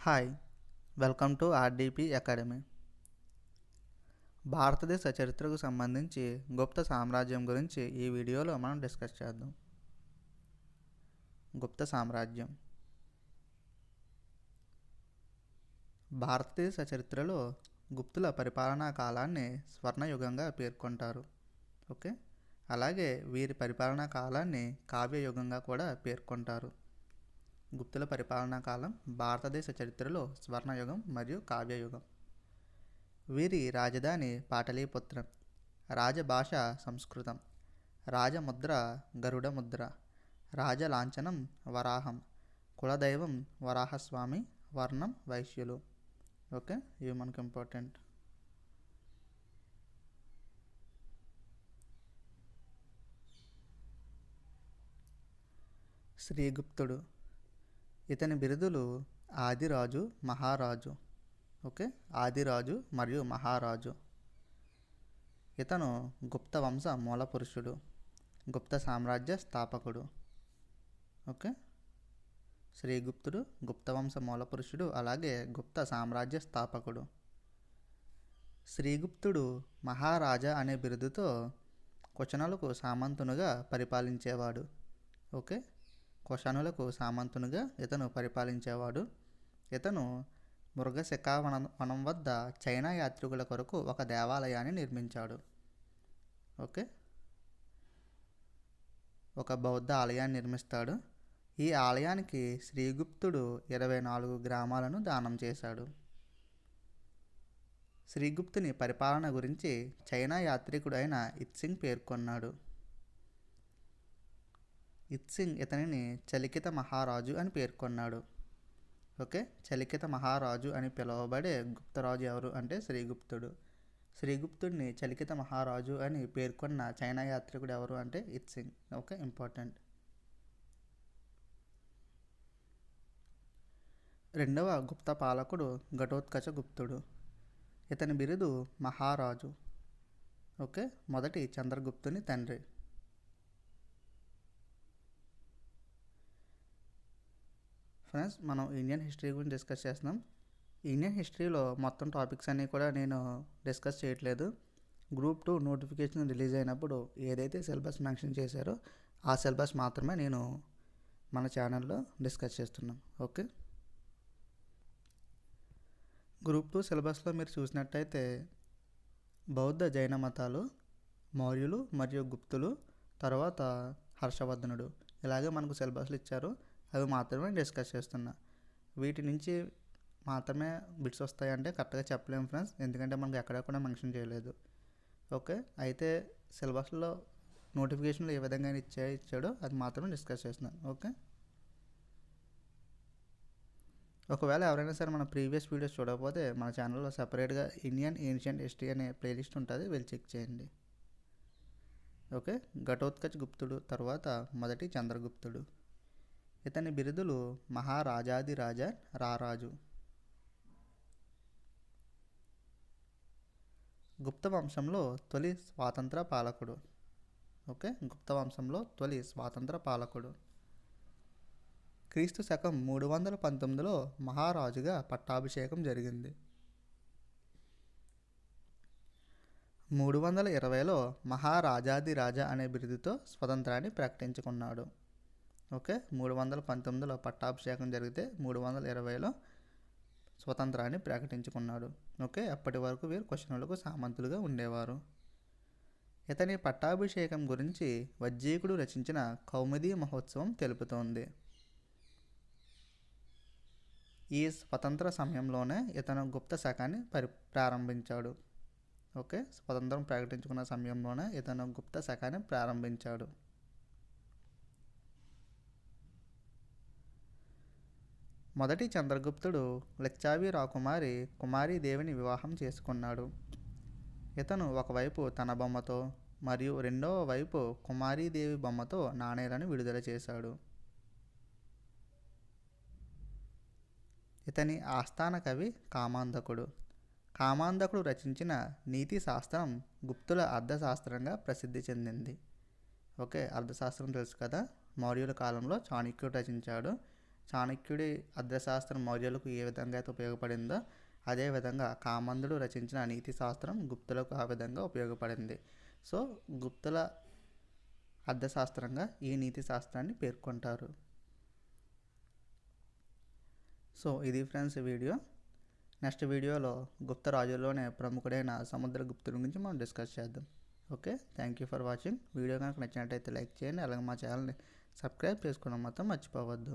Hi, welcome to RDP academy. భారతదేశ చరిత్రకు సంబంధించి గుప్త సామ్రాజ్యం గురించి ఈ వీడియోలో మనం డిస్కస్ చేద్దాం. గుప్త సామ్రాజ్యం భారతదేశ చరిత్రలో గుప్తుల పరిపాలనా కాలాన్ని స్వర్ణయుగంగా పేర్కొంటారు. ఓకే, అలాగే వీరి పరిపాలనా కాలాన్ని కావ్యయుగంగా కూడా పేర్కొంటారు. గుప్తుల పరిపాలనా కాలం భారతదేశ చరిత్రలో స్వర్ణయుగం మరియు కావ్యయుగం. వీరి రాజధాని పాటలీపుత్రం, రాజభాష సంస్కృతం, రాజముద్ర గరుడ ముద్ర, రాజలాంఛనం వరాహం, కులదైవం వరాహస్వామి, వర్ణం వైశ్యులు. ఓకే, ఇవి మనకు ఇంపార్టెంట్. శ్రీగుప్తుడు, ఇతని బిరుదులు ఆదిరాజు, మహారాజు. ఓకే, ఆదిరాజు మరియు మహారాజు. ఇతను గుప్త వంశ మూల పురుషుడు, గుప్త సామ్రాజ్య స్థాపకుడు. ఓకే, శ్రీగుప్తుడు గుప్త వంశ మూల పురుషుడు, అలాగే గుప్త సామ్రాజ్య స్థాపకుడు. శ్రీగుప్తుడు మహారాజా అనే బిరుదుతో కుషనులకు సామంతునిగా పరిపాలించేవాడు. ఓకే, కుషనులకు సామంతునిగా ఇతను పరిపాలించేవాడు. ఇతను మృగశిఖా వనం వద్ద చైనా యాత్రికుల కొరకు ఒక దేవాలయాన్ని నిర్మించాడు. ఓకే, ఒక బౌద్ధ ఆలయాన్ని నిర్మిస్తాడు. ఈ ఆలయానికి శ్రీగుప్తుడు 24 గ్రామాలను దానం చేశాడు. శ్రీగుప్తుని పరిపాలన గురించి చైనా యాత్రికుడు అయిన ఇత్సింగ్ పేర్కొన్నాడు. ఇత్సింగ్ ఇతనిని చలికిత మహారాజు అని పేర్కొన్నాడు. ఓకే, చలికిత మహారాజు అని పిలువబడే గుప్తరాజు ఎవరు అంటే శ్రీగుప్తుడు. శ్రీగుప్తుడిని చలికిత మహారాజు అని పేర్కొన్న చైనా యాత్రికుడు ఎవరు అంటే ఇత్సింగ్. Okay, important. రెండవ గుప్త పాలకుడు ఘటోత్కచ గుప్తుడు. ఇతని బిరుదు మహారాజు. ఓకే, మొదటి చంద్రగుప్తుని తండ్రి. ఫ్రెండ్స్, మనం ఇండియన్ హిస్టరీ గురించి డిస్కస్ చేస్తున్నాం. ఇండియన్ హిస్టరీలో మొత్తం టాపిక్స్ అన్నీ కూడా నేను డిస్కస్ చేయట్లేదు. గ్రూప్ 2 నోటిఫికేషన్ రిలీజ్ అయినప్పుడు ఏదైతే సిలబస్ మెన్షన్ చేశారో ఆ సిలబస్ మాత్రమే నేను మన ఛానల్లో డిస్కస్ చేస్తున్నాం. ఓకే, గ్రూప్ 2 సిలబస్లో మీరు చూసినట్టయితే బౌద్ధ జైన మతాలు, మౌర్యులు మరియు గుప్తులు, తర్వాత హర్షవర్ధనుడు, ఇలాగే మనకు సిలబస్లు ఇచ్చారు. అవి మాత్రమే డిస్కస్ చేస్తున్నా. వీటి నుంచి మాత్రమే బిట్స్ వస్తాయంటే కరెక్ట్గా చెప్పలేము ఫ్రెండ్స్, ఎందుకంటే మనకు ఎక్కడ కూడా మెన్షన్ చేయలేదు. ఓకే, అయితే సిలబస్లో నోటిఫికేషన్లు ఏ విధంగా ఇచ్చాడో అది మాత్రమే డిస్కస్ చేస్తున్నాను. ఓకే, ఒకవేళ ఎవరైనా సరే మన ప్రీవియస్ వీడియోస్ చూడకపోతే మన ఛానల్లో సపరేట్గా ఇండియన్ ఏన్షియంట్ హిస్టరీ అనే ప్లేలిస్ట్ ఉంటుంది, వెళ్ళి చెక్ చేయండి. ఓకే, ఘటోత్కచ్ గుప్తుడు తర్వాత మొదటి చంద్రగుప్తుడు. ఇతని బిరుదులు మహారాజాదిరాజ, రారాజు. గుప్త వంశంలో తొలి స్వాతంత్ర పాలకుడు. ఓకే, గుప్త వంశంలో తొలి స్వాతంత్ర పాలకుడు. క్రీస్తు శకం 319లో మహారాజుగా పట్టాభిషేకం జరిగింది. 320లో మహారాజాదిరాజ అనే బిరుదుతో స్వతంత్రాన్ని ప్రకటించుకున్నాడు. ఓకే, 319లో పట్టాభిషేకం జరిగితే 320లో స్వతంత్రాన్ని ప్రకటించుకున్నాడు. ఓకే, అప్పటి వరకు వీరు కుషనులకు సామంతులుగా ఉండేవారు. ఇతని పట్టాభిషేకం గురించి వజ్జీకుడు రచించిన కౌముదీ మహోత్సవం తెలుపుతోంది. ఈ స్వతంత్ర సమయంలోనే ఇతను గుప్త శకాన్ని ప్రారంభించాడు. ఓకే, స్వతంత్రం ప్రకటించుకున్న సమయంలోనే ఇతను గుప్త శకాన్ని ప్రారంభించాడు. మొదటి చంద్రగుప్తుడు లిచ్చావి రాకుమారి కుమారీదేవిని వివాహం చేసుకున్నాడు. ఇతను ఒకవైపు తన బొమ్మతో మరియు రెండవ వైపు కుమారీదేవి బొమ్మతో నాణేలను విడుదల చేశాడు. ఇతని ఆస్థాన కవి కామాంధకుడు. కామాంధకుడు రచించిన నీతి శాస్త్రం గుప్తుల అర్థశాస్త్రంగా ప్రసిద్ధి చెందింది. ఓకే, అర్థశాస్త్రం తెలుసు కదా, మౌర్యుల కాలంలో చాణక్యుడు రచించాడు. చాణక్యుడి అర్థశాస్త్రం మౌర్యులకు ఏ విధంగా అయితే ఉపయోగపడిందో అదేవిధంగా కామందుడు రచించిన నీతి శాస్త్రం గుప్తులకు ఆ విధంగా ఉపయోగపడింది. సో గుప్తుల అర్థశాస్త్రంగా ఈ నీతి శాస్త్రాన్ని పేర్కొంటారు. సో ఇది ఫ్రెండ్స్ వీడియో. నెక్స్ట్ వీడియోలో గుప్త రాజుల్లోనే ప్రముఖుడైన సముద్రగుప్తుడి గురించి మనం డిస్కస్ చేద్దాం. Okay, thank you for watching. Video కనుక నచ్చినట్టయితే లైక్ చేయండి, అలాగే మా ఛానల్ని సబ్స్క్రైబ్ చేసుకోవడం మాత్రం మర్చిపోవద్దు.